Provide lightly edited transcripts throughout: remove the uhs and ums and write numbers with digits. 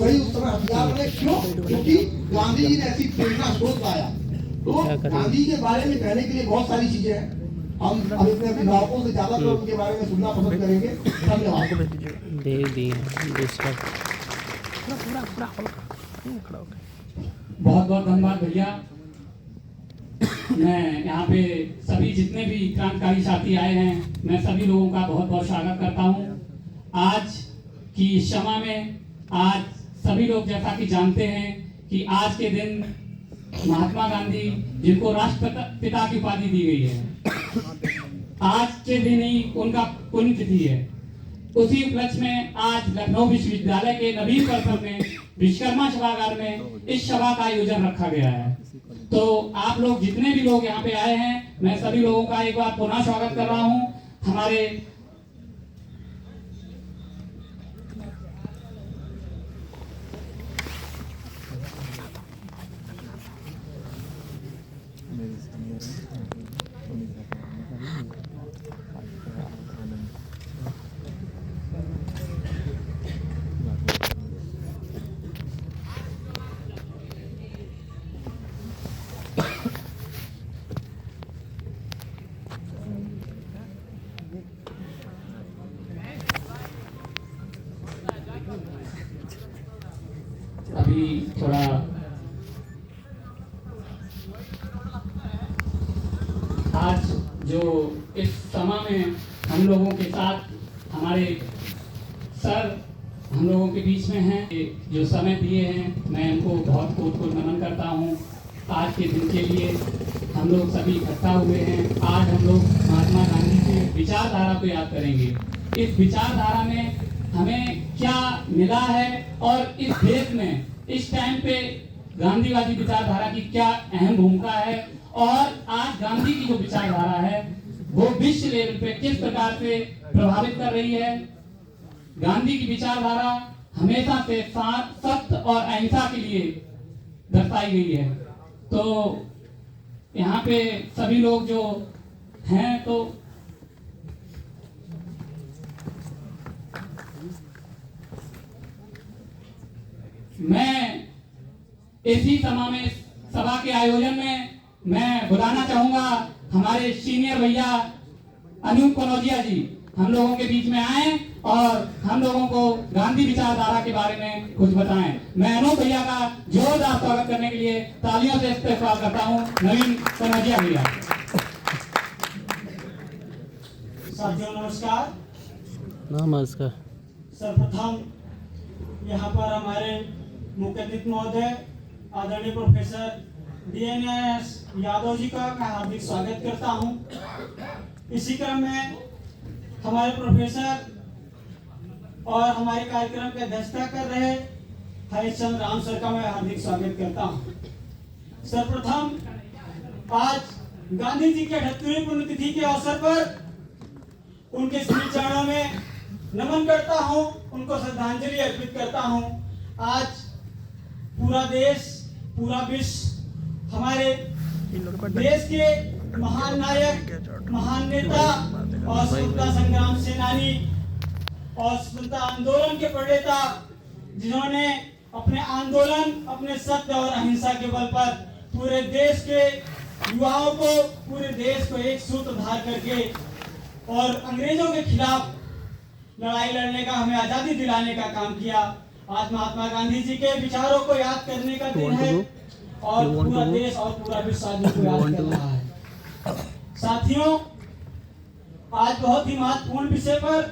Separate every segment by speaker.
Speaker 1: वही उस समय हथियार बने। क्यों? क्योंकि गांधी जी ने ऐसी प्रेरणा स्रोत लाया। तो गांधी के बारे में कहने के लिए बहुत सारी चीजें हैं। हम अपने अभिभावकों से ज्यादा तो उनके बारे में सुनना पसंद करेंगे। धन्यवाद।
Speaker 2: दे दिए दूसरा
Speaker 3: बहुत बहुत धन्यवाद भैया। मैं यहाँ पे सभी जितने भी क्रांतिकारी साथी आए हैं, मैं सभी लोगों का बहुत बहुत स्वागत करता हूँ। आज की इस क्षमा में आज सभी लोग जैसा कि जानते हैं कि आज के दिन महात्मा गांधी जिनको राष्ट्रपिता की उपाधि दी गई है, आज के दिन ही उनका पुण्यतिथि है। उसी उपलक्ष्य में आज लखनऊ विश्वविद्यालय के नवीन परिसर में विश्वकर्मा सभागार में इस सभा का आयोजन रखा गया है। तो आप लोग जितने भी लोग यहाँ पे आए हैं, मैं सभी लोगों का एक बार पुनः स्वागत कर रहा हूँ। हमारे अभी थोड़ा आज जो इस समय में हम लोगों के साथ हमारे सर हम लोगों के बीच में हैं, जो समय दिए हैं, मैं उनको बहुत कोट नमन करता हूँ। आज के दिन के लिए हम लोग सभी इकट्ठा हुए हैं। आज हम लोग महात्मा गांधी की विचारधारा को याद करेंगे। इस विचारधारा में हमें क्या मिला है और इस देश में इस टाइम पे गांधीवादी विचारधारा की क्या अहम भूमिका है, और आज गांधी की जो विचारधारा है वो विश्व लेवल पे किस प्रकार से प्रभावित कर रही है। गांधी की विचारधारा हमेशा से सत्य और अहिंसा के लिए दर्शाई गई है। तो यहाँ पे सभी लोग जो हैं, तो मैं इसी सभा के आयोजन में मैं बुलाना चाहूंगा हमारे सीनियर भैया अनूप कनौजिया जी हम लोगों के बीच में आए और हम लोगों को गांधी विचारधारा के बारे में कुछ बताएं। मैं अनूप भैया का जोरदार स्वागत करने के लिए तालियों से इस्तेमाल करता हूं। नवीन कनौजिया भैया।
Speaker 4: साथियों नमस्कार।
Speaker 2: नमस्कार।
Speaker 4: सर्वप्रथम यहाँ पर हमारे मुख्य अतिथि महोदय आदरणीय प्रोफेसर DNS यादव जी का मैं हार्दिक स्वागत करता हूँ। इसी क्रम में हमारे प्रोफेसर और हमारे कार्यक्रम की अध्यक्षता कर रहे हरिश्चंद्र राम सर का मैं हार्दिक स्वागत करता हूँ। सर्वप्रथम आज गांधी जी के 78वीं पुण्यतिथि के अवसर पर उनके श्री चरणों में नमन करता हूँ, उनको श्रद्धांजलि अर्पित करता हूँ। आज पूरा देश, पूरा विश्व हमारे देश के महान नायक, महान नेता और स्वतंत्रता संग्राम सेनानी और स्वतंत्रता आंदोलन के प्रणेता, जिन्होंने अपने आंदोलन, अपने सत्य और अहिंसा के बल पर पूरे देश के युवाओं को, पूरे देश को एक सूत्रधार करके और अंग्रेजों के खिलाफ लड़ाई लड़ने का, हमें आजादी दिलाने का काम किया। आज महात्मा गांधी जी के विचारों को याद करने का दिन है और पूरा देश और पूरा विश्व को याद कर रहा है। साथियों, आज बहुत ही महत्वपूर्ण विषय पर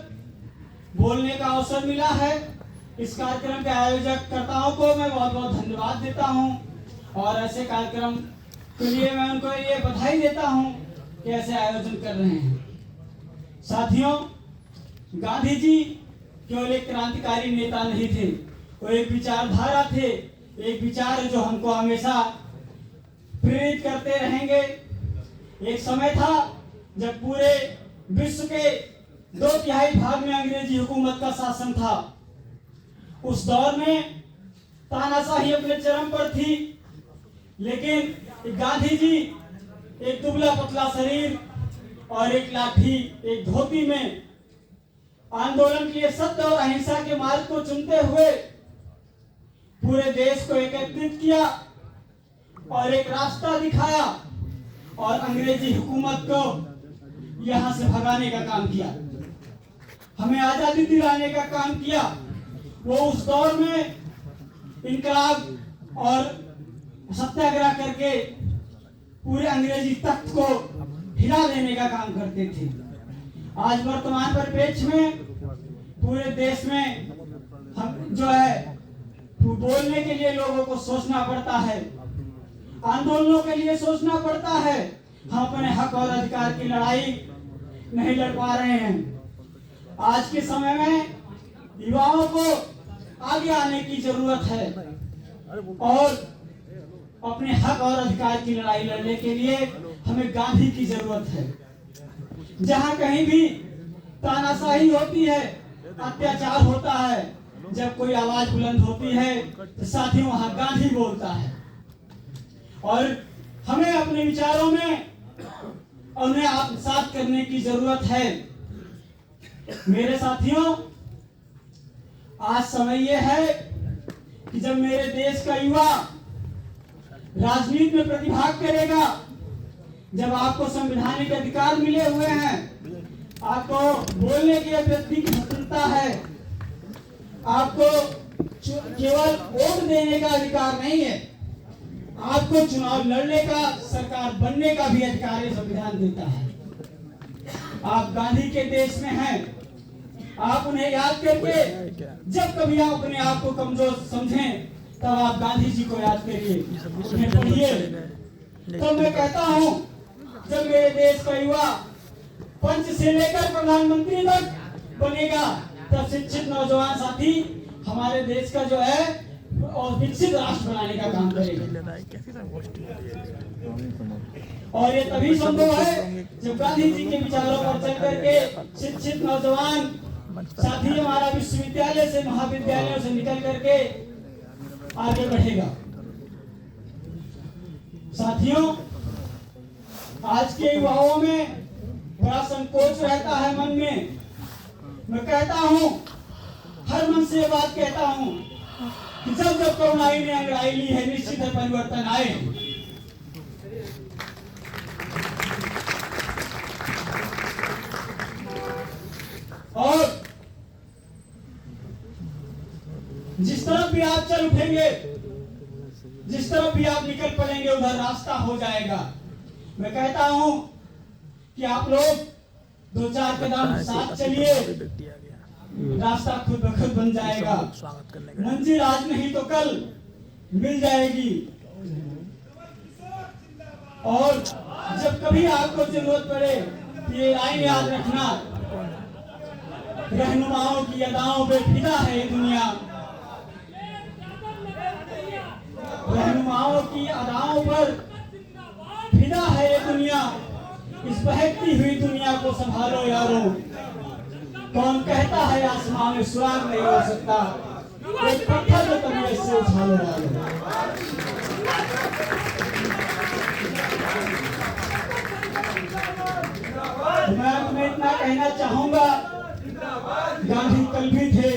Speaker 4: बोलने का अवसर मिला है। इस कार्यक्रम के आयोजक कर्ताओं को मैं बहुत बहुत धन्यवाद देता हूं और ऐसे कार्यक्रम के लिए मैं उनको ये बधाई देता हूं कि ऐसे आयोजन कर रहे हैं। साथियों, गांधी जी केवल एक क्रांतिकारी नेता नहीं थे, वो एक विचारधारा थे, एक विचार जो हमको हमेशा प्रेरित करते रहेंगे। एक समय था जब पूरे विश्व के 2/3 भाग में अंग्रेजी हुकूमत का शासन था। उस दौर में तानाशाही अपने चरम पर थी, लेकिन गांधी जी एक दुबला पतला शरीर और एक लाठी, एक धोती में आंदोलन के लिए सत्य और अहिंसा के मार्ग को चुनते हुए पूरे देश को एकत्रित किया और एक रास्ता दिखाया और अंग्रेजी हुकूमत को यहाँ से भगाने का काम किया, हमें आजादी दिलाने का काम किया। वो उस दौर में इनकलाब और सत्याग्रह करके पूरे अंग्रेजी तख्त को हिला देने का काम करते थे। आज वर्तमान परिप्रेक्ष्य में पूरे देश में हम जो है बोलने के लिए लोगों को सोचना पड़ता है, आंदोलनों के लिए सोचना पड़ता है। हम अपने हक और अधिकार की लड़ाई नहीं लड़ पा रहे हैं। आज के समय में युवाओं को आगे आने की जरूरत है और अपने हक और अधिकार की लड़ाई लड़ने के लिए हमें गांधी की जरूरत है। जहां कहीं भी तानाशाही होती है, अत्याचार होता है, जब कोई आवाज बुलंद होती है तो साथियों वहां गांधी बोलता है। और हमें अपने विचारों में उन्हें आत्मसात करने की जरूरत है। मेरे साथियों, आज समय यह है कि जब मेरे देश का युवा राजनीति में प्रतिभाग करेगा, जब आपको संवैधानिक अधिकार मिले हुए हैं, आपको बोलने की अभिव्यक्ति की स्वतंत्रता है, आपको केवल वोट देने का अधिकार नहीं है, आपको चुनाव लड़ने का, सरकार बनने का भी अधिकार ये संविधान देता है। आप गांधी के देश में हैं। आप उन्हें याद करके जब कभी आप अपने आप को कमजोर समझें, तब आप गांधी जी को याद करिए, उन्हें पढ़िए। तो मैं कहता हूं, जब मेरे देश का युवा पंच से लेकर प्रधानमंत्री तक बनेगा, तब शिक्षित नौजवान साथी हमारे देश का जो है और विकसित राष्ट्र बनाने का काम करेगा। और ये तभी संभव है जब गांधी जी के विचारों पर चल करके शिक्षित नौजवान साथी हमारा विश्वविद्यालय से, महाविद्यालयों से निकल करके आगे बढ़ेगा। साथियों, आज के युवाओं में बड़ा संकोच रहता है मन में। मैं कहता हूं, हर मन से ये बात कहता हूं कि जब जब करुणाई ने अंगड़ाई ली है, निश्चित है परिवर्तन आए। और जिस तरफ भी आप चल उठेंगे, जिस तरफ भी आप निकल पड़ेंगे, उधर रास्ता हो जाएगा। मैं कहता हूं कि आप लोग 2-4 कदम साथ चलिए, रास्ता खुद ब खुद बन जाएगा। मंजिल आज नहीं तो कल मिल जाएगी। और जब कभी आपको जरूरत पड़े, ये लाइन याद रखना, रहनुमाओं की अदाओं पे फिदा है ये दुनिया, रहनुमाओं की अदाओं पर फिदा है ये दुनिया। इस बहती हुई दुनिया को संभालो यारो। कौन कहता है आसमान में सुराग नहीं हो सकता, एक पत्थर को कभी इससे उछालो यारो। मैं इतना कहना चाहूंगा, गांधी कल भी थे,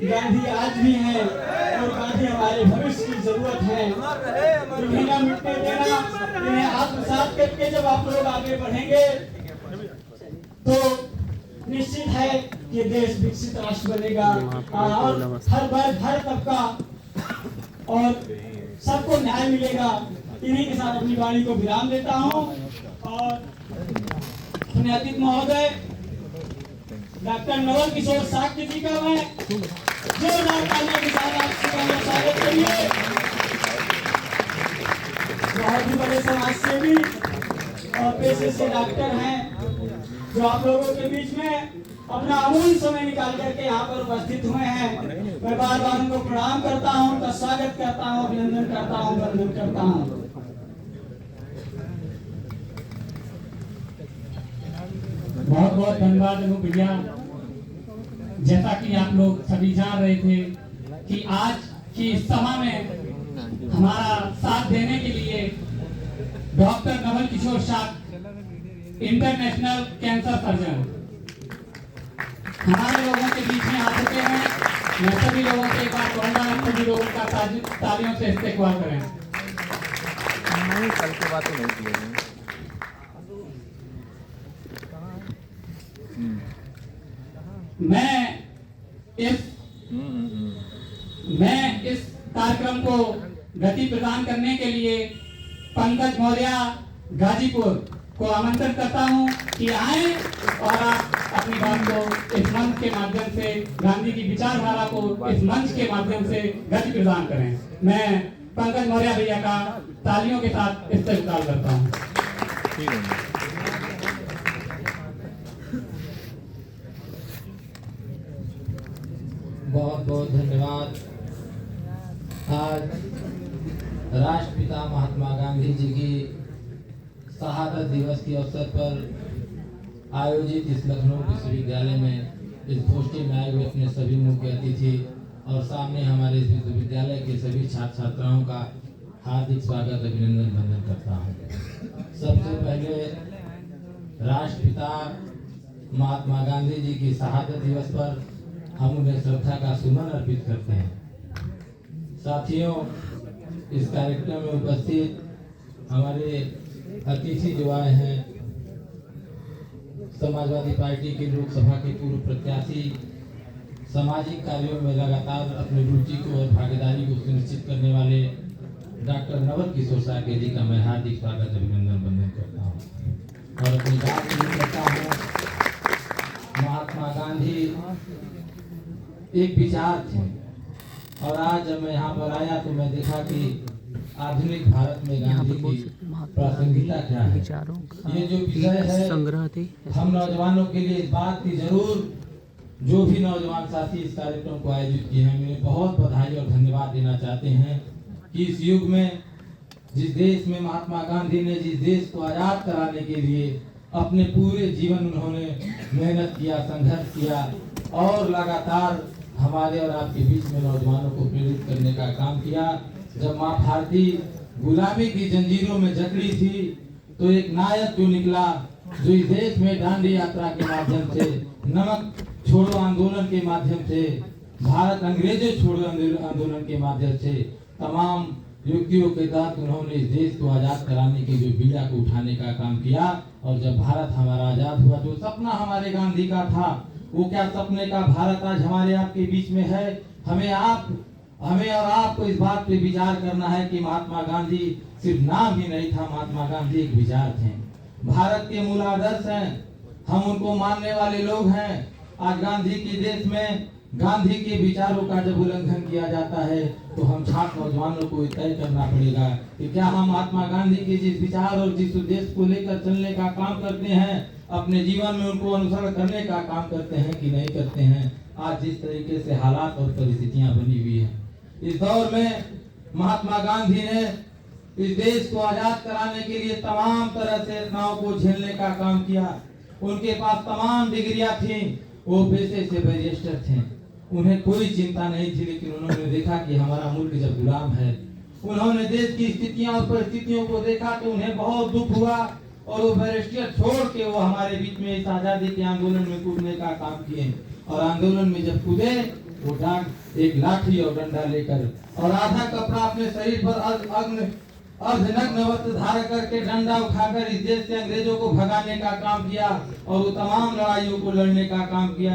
Speaker 4: गांधी आज भी हैं, और गांधी हमारे भविष्य की जरूरत है। इन्हें न मिटने देना, इन्हें आत्मसात करके जब आप लोग आगे बढ़ेंगे तो निश्चित है कि देश विकसित राष्ट्र बनेगा और हर वर्ग, हर तबका और सबको न्याय मिलेगा। इन्हीं के साथ अपनी वाणी को विराम देता हूँ और अपने अतिथि महोदय डॉक्टर नवल किशोर साक्य जी का मैं जोरदार तालियों के साथ आपसे स्वागत करिए। बहुत ही बड़े समाज सेवी और पेशे से डॉक्टर हैं, जो आप लोगों के बीच में अपना अमूल्य समय निकाल करके यहाँ पर उपस्थित हुए हैं। मैं बार बार उनको प्रणाम करता हूँ, उनका स्वागत करता हूँ, अभिनंदन करता हूँ, वंदन करता हूँ।
Speaker 3: बहुत बहुत धन्यवाद भैया। जैसा कि आप लोग सभी जान रहे थे कि आज की इस सभा में हमारा साथ देने के लिए doctor Naval Kishore Shakya, international cancer surgeon, हमारे लोगों के बीच में आ चुके हैं। मैं सभी लोगों से एक बार कहूँगा, सभी लोगों का तालियों से इस्तेकबाल करें।
Speaker 5: नहीं, कल की बात नहीं की है।
Speaker 3: मैं इस कार्यक्रम को गति प्रदान करने के लिए पंकज मौर्य गाजीपुर को आमंत्रित करता हूं कि आए और आप अपनी बात को इस मंच के माध्यम से, गांधी की विचारधारा को इस मंच के माध्यम से गति प्रदान करें। मैं पंकज मौर्य भैया का तालियों के साथ इस्तेकबाल करता हूं।
Speaker 6: बहुत बहुत धन्यवाद। आज राष्ट्रपिता महात्मा गांधी जी की शहादत दिवस के अवसर पर आयोजित इस लखनऊ विश्वविद्यालय में इस गोष्ठी में आए हुए अपने सभी मुख्य अतिथि और सामने हमारे इस विश्वविद्यालय के सभी छात्र छात्राओं का हार्दिक स्वागत, अभिनंदन, वंदन करता हूँ। सबसे पहले राष्ट्रपिता महात्मा गांधी जी की शहादत दिवस पर हम उन्हें श्रद्धा का सुमन अर्पित करते हैं। साथियों, इस कार्यक्रम में उपस्थित हमारे अतिथि जो आए हैं, समाजवादी पार्टी के लोकसभा के पूर्व प्रत्याशी, सामाजिक कार्यों में लगातार अपनी रुचि को और भागीदारी को सुनिश्चित करने वाले डॉक्टर नवल किशोर साके जी का मैं हार्दिक स्वागत, अभिनंदन, वंदन करता हूँ और अपनी बात शुरू करता हूँ। महात्मा गांधी एक विचार थे और आज जब मैं यहाँ पर आया तो मैं देखा कि आधुनिक भारत में गांधी की प्रासंगिकता क्या है। ये जो विषय है,
Speaker 2: संग्रह थे,
Speaker 6: हम नौजवानों के लिए इस बात की जरूर, जो भी नौजवान साथी इस कार्यक्रम को आयोजित किए हैं, मैं बहुत बधाई और धन्यवाद देना चाहते हैं कि इस युग में, जिस देश में महात्मा गांधी ने जिस देश को आजाद कराने के लिए अपने पूरे जीवन उन्होंने मेहनत किया, संघर्ष किया और लगातार हमारे और आपके बीच में नौजवानों को प्रेरित करने का काम किया। जब माँ भारती गुलामी की जंजीरों में जकड़ी थी तो एक नायक जो निकला, जो इस देश में दांडी यात्रा के माध्यम से, नमक छोड़ो आंदोलन के माध्यम से, भारत अंग्रेजों छोड़ो आंदोलन के माध्यम से तमाम युक्तियों के तहत उन्होंने इस देश को आजाद कराने की जो बीड़ा को उठाने का काम किया। और जब भारत हमारा आजाद हुआ, जो सपना हमारे गांधी का था, वो क्या सपने का भारत आज हमारे आपके बीच में है। हमें और आपको इस बात पे विचार करना है कि महात्मा गांधी सिर्फ नाम ही नहीं था, महात्मा गांधी एक विचार थे, भारत के मूल आदर्श हैं, हम उनको मानने वाले लोग हैं। आज गांधी के देश में गांधी के विचारों का जब उल्लंघन किया जाता है तो हम छात्र नौजवानों को तय करना पड़ेगा कि क्या हम महात्मा गांधी के जिस विचार और जिस उद्देश्य को लेकर चलने का काम करते हैं, अपने जीवन में उनको अनुसरण करने का काम करते हैं कि नहीं करते हैं। आज जिस तरीके से हालात और परिस्थितियां बनी हुई है, इस दौर में महात्मा गांधी ने इस देश को आजाद कराने के लिए तमाम तरह से तनाव को झेलने का काम किया। उनके पास तमाम डिग्रियां थी, वो पेशे से बैरिस्टर थे, उन्हें कोई चिंता नहीं थी, लेकिन उन्होंने देखा कि हमारा मुल्क जब गुलाम है, उन्होंने देश की स्थितियां और परिस्थितियों को देखा तो उन्हें बहुत दुख हुआ और वो बैरिस्टर छोड़ के वो हमारे बीच में इस आजादी के आंदोलन में कूदने का काम किए। और आंदोलन में जब कूदे, वो एक लाठी और डंडा लेकर और आधा कपड़ा अपने शरीर पर अर्धनग्न वस्त्र धारण करके डंडा उठाकर इस देश से अंग्रेजों को भगाने का काम किया और वो तमाम लड़ाइयों को लड़ने का काम किया।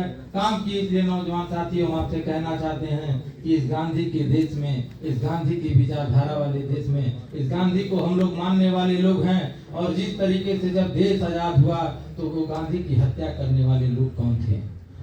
Speaker 6: इसलिए नौजवान साथियों, हम आपसे कहना चाहते हैं कि इस गांधी के देश में, इस गांधी की विचारधारा वाले देश में, इस गांधी को हम लोग मानने वाले लोग हैं। और जिस तरीके से जब देश आजाद हुआ तो वो गांधी की हत्या करने वाले लोग कौन थे,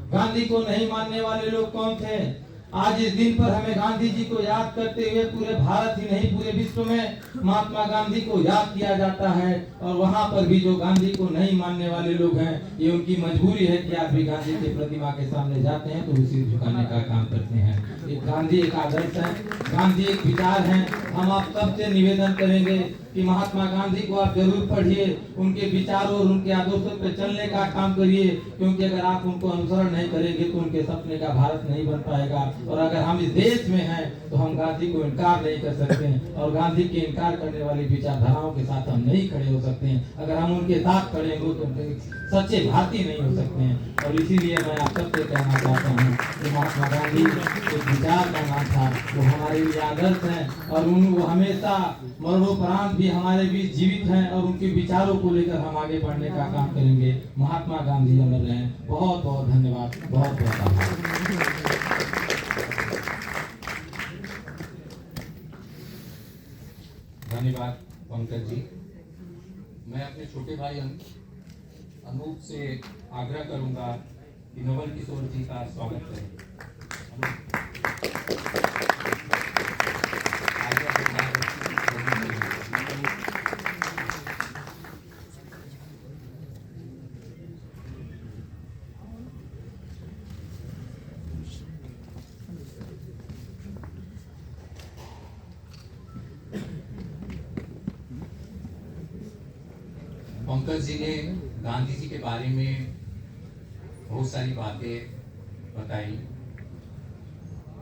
Speaker 6: गांधी को नहीं मानने वाले लोग कौन थे। आज इस दिन पर हमें गांधी जी को याद करते हुए पूरे भारत ही नहीं पूरे विश्व में महात्मा गांधी को याद किया जाता है। और वहां पर भी जो गांधी को नहीं मानने वाले लोग हैं, ये उनकी मजबूरी है कि आज भी गांधी की प्रतिमा के सामने जाते हैं तो उसी झुकाने का काम करते हैं। एक गांधी एक आदर्श है, गांधी एक विचार है। हम आप सबसे निवेदन करेंगे कि महात्मा गांधी को आप जरूर पढ़िए, उनके विचारों और उनके आदर्शों पर चलने का काम करिए, क्योंकि अगर आप उनको अनुसरण नहीं करेंगे तो उनके सपने का भारत नहीं बन पाएगा। और अगर हम इस देश में हैं तो हम गांधी को इनकार नहीं कर सकते हैं, और गांधी के इनकार करने वाली विचारधाराओं के साथ हम नहीं खड़े हो सकते हैं। अगर हम उनके साथ खड़े हो तो सच्चे भारतीय नहीं हो सकते हैं। और इसीलिए मैं आप सबसे कहना चाहता हूँ कि महात्मा गांधी एक विचार का नाम था, वो हमारे लिए आदर्श हैं, और वो हमेशा मरणोपरांत भी हमारे बीच जीवित हैं, और उनके विचारों को लेकर हम आगे बढ़ने का काम करेंगे। महात्मा गांधी अमर रहें। बहुत बहुत धन्यवाद, बहुत बहुत आभार।
Speaker 7: धन्यवाद पंकज जी। मैं अपने छोटे भाई अनूप से आग्रह करूंगा कि नवल किशोर जी का स्वागत करें। पंकज जी ने गांधी जी के बारे में बहुत सारी बातें बताई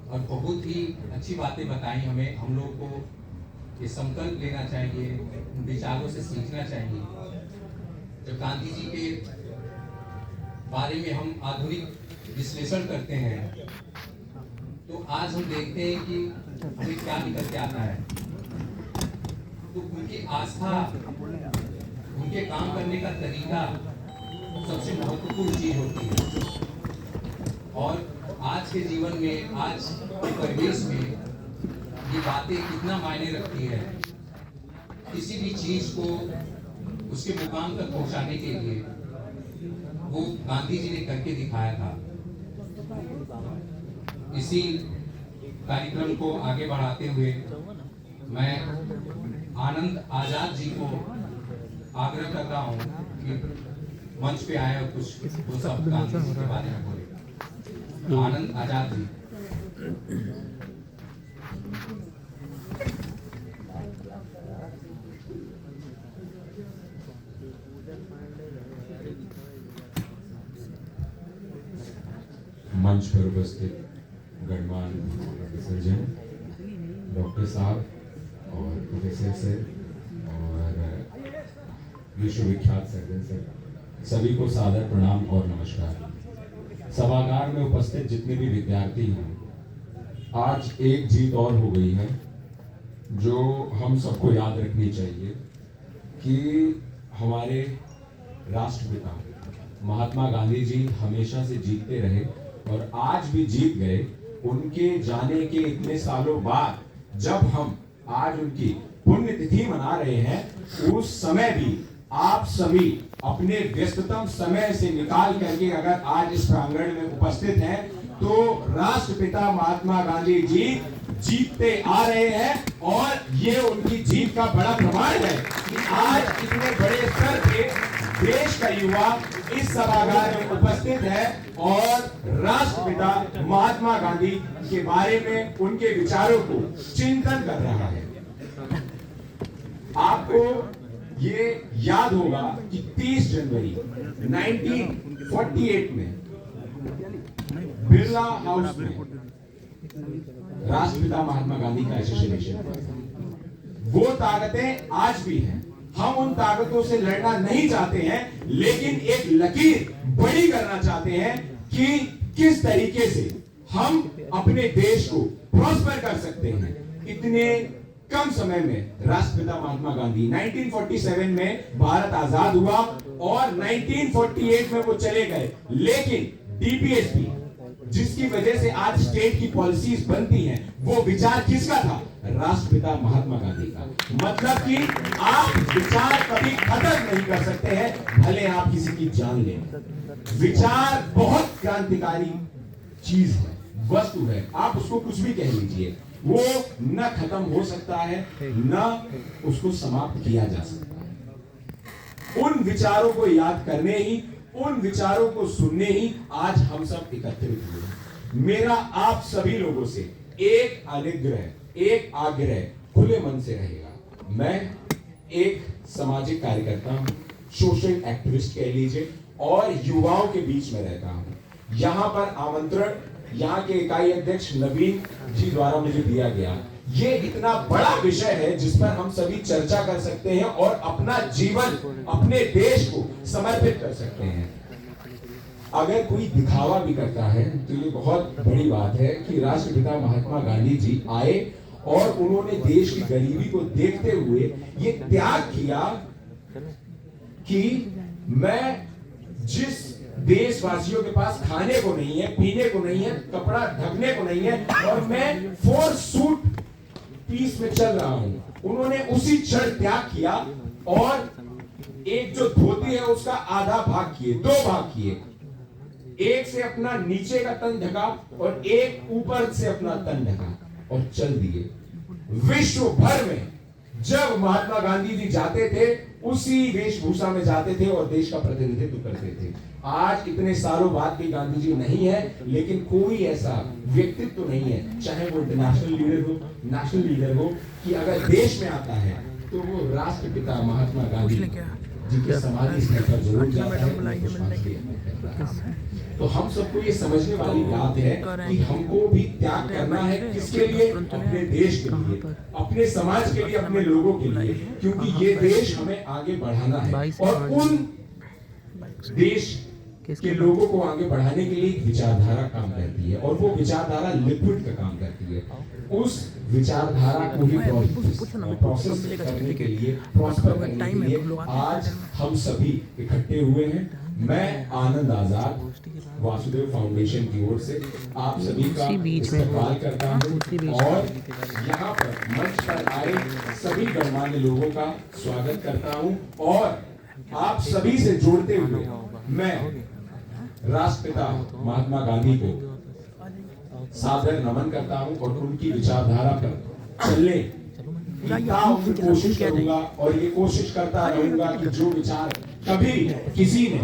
Speaker 7: और बहुत ही अच्छी बातें बताई। हमें हम लोग को ये संकल्प लेना चाहिए, उन विचारों से सीखना चाहिए। जब गांधी जी के बारे में हम आधुनिक विश्लेषण करते हैं तो आज हम देखते हैं कि हमें क्या निकल के आता है। तो उनकी आस्था, उनके काम करने का तरीका सबसे महत्वपूर्ण चीज होती है। और आज के जीवन में, आज के परिवेश में ये बातें कितना मायने रखती है। किसी भी चीज को उसके मुकाम तक पहुंचाने के लिए वो गांधी जी ने करके दिखाया था। इसी कार्यक्रम को आगे बढ़ाते हुए मैं आनंद आजाद जी को आग्रह कर रहा हूँ कि मंच पे आए और कुछ दो शब्द गांधी जी के बारे में बोले। आनंद आजाद जी।
Speaker 8: मंच पर उपस्थित गणमान्य सर्जन, डॉक्टर साहब और प्रोफेसर सर और विश्वविख्यात सर्जन सर, सभी को सादर प्रणाम और नमस्कार। सभागार में उपस्थित जितने भी विद्यार्थी हैं, आज एक जीत और हो गई है जो हम सबको याद रखनी चाहिए कि हमारे राष्ट्रपिता महात्मा गांधी जी हमेशा से जीतते रहे और आज भी जीत गए। उनके जाने के इतने सालों बाद जब हम आज उनकी पुण्यतिथि मना रहे हैं, उस समय भी आप सभी अपने व्यस्ततम समय से निकाल करके अगर आज इस प्रांगण में उपस्थित हैं तो राष्ट्रपिता महात्मा गांधी जी जीतते आ रहे हैं। और ये उनकी जीत का बड़ा प्रमाण है कि आज इतने बड़े स्तर पे देश का युवा इस सभागार में उपस्थित है और राष्ट्रपिता महात्मा गांधी के बारे में, उनके विचारों को चिंतन कर रहा है। आपको ये याद होगा कि 30 जनवरी 1948 में बिरला हाउस में राष्ट्रपिता महात्मा गांधी का एसोसिएशन हुआ था। वो ताकतें आज भी हैं। हम उन ताकतों से लड़ना नहीं चाहते हैं, लेकिन एक लकीर बड़ी करना चाहते हैं कि किस तरीके से हम अपने देश को प्रॉस्पर कर सकते हैं। इतने कम समय में राष्ट्रपिता महात्मा गांधी 1947 में भारत आजाद हुआ और 1948 में वो चले गए, लेकिन डीपीएसपी जिसकी वजह से आज स्टेट की पॉलिसीज बनती हैं, वो विचार किसका था? राष्ट्रपिता महात्मा गांधी का। मतलब कि आप विचार कभी खत्म नहीं कर सकते हैं, भले आप किसी की जान लें। विचार बहुत क्रांतिकारी चीज है, वस्तु है, आप उसको कुछ भी कह लीजिए, वो न खत्म हो सकता है न उसको समाप्त किया जा सकता है। उन विचारों को याद करने ही, उन विचारों को सुनने ही आज हम सब एकत्रित हुए। मेरा आप सभी लोगों से एक अनुग्रह, एक आग्रह खुले मन से रहेगा। मैं एक सामाजिक कार्यकर्ता हूं, सोशल एक्टिविस्ट कह लीजिए, और युवाओं के बीच में रहता हूं। यहां पर आमंत्रण यहाँ के इकाई अध्यक्ष नवीन जी द्वारा मुझे दिया गया। ये इतना बड़ा विषय है जिस पर हम सभी चर्चा कर सकते हैं और अपना जीवन अपने देश को समर्पित कर सकते हैं। अगर कोई दिखावा भी करता है तो ये बहुत बड़ी बात है कि राष्ट्रपिता महात्मा गांधी जी आए और उन्होंने देश की गरीबी को देखते हुए ये त्याग किया कि मैं जिस देशवासियों के पास खाने को नहीं है, पीने को नहीं है, कपड़ा ढकने को नहीं है और मैं 4 सूट पीस में चल रहा हूं, उन्होंने उसी क्षण त्याग किया और एक जो धोती है उसका आधा भाग किए, 2 भाग किए, एक से अपना नीचे का तन ढका और एक ऊपर से अपना तन ढका और चल दिए। विश्व भर में जब महात्मा गांधी जी जाते थे उसी वेशभूषा में जाते थे और देश का प्रतिनिधित्व करते थे। आज इतने सालों बाद भी गांधी जी नहीं है, लेकिन कोई ऐसा व्यक्तित्व नहीं है, चाहे वो इंटरनेशनल लीडर हो, नेशनल लीडर हो, कि अगर देश में आता है तो वो राष्ट्रपिता महात्मा गांधी जी के समाधि स्थल पर जरूर जाता है। तो हम सबको ये समझने वाली बात है कि हमको भी त्याग करना है, किसके लिए? अपने देश के लिए, अपने समाज के लिए, अपने लोगों के लिए, क्योंकि ये देश हमें आगे बढ़ाना है और उन देश के लोगों को आगे बढ़ाने के लिए एक विचारधारा काम करती है और वो विचारधारा लिक्विड का काम करती है। उस विचारधारा को ही प्रोसेस करने के लिए, प्रॉस्पर करने के लिए आज हम सभी इकट्ठे हुए हैं। मैं आनंद आजाद वासुदेव फाउंडेशन की ओर से आप सभी का इस्तेमाल करता हूं और यहाँ पर मंच पर आए सभी गणमान्य लोगों का स्वागत करता हूं और आप सभी से जोड़ते हुए मैं राष्ट्रपिता महात्मा गांधी को सादर नमन करता हूं और उनकी विचारधारा पर चलने की कोशिश करूंगा और ये कोशिश करता रहूंगा कि जो विचार कभी किसी ने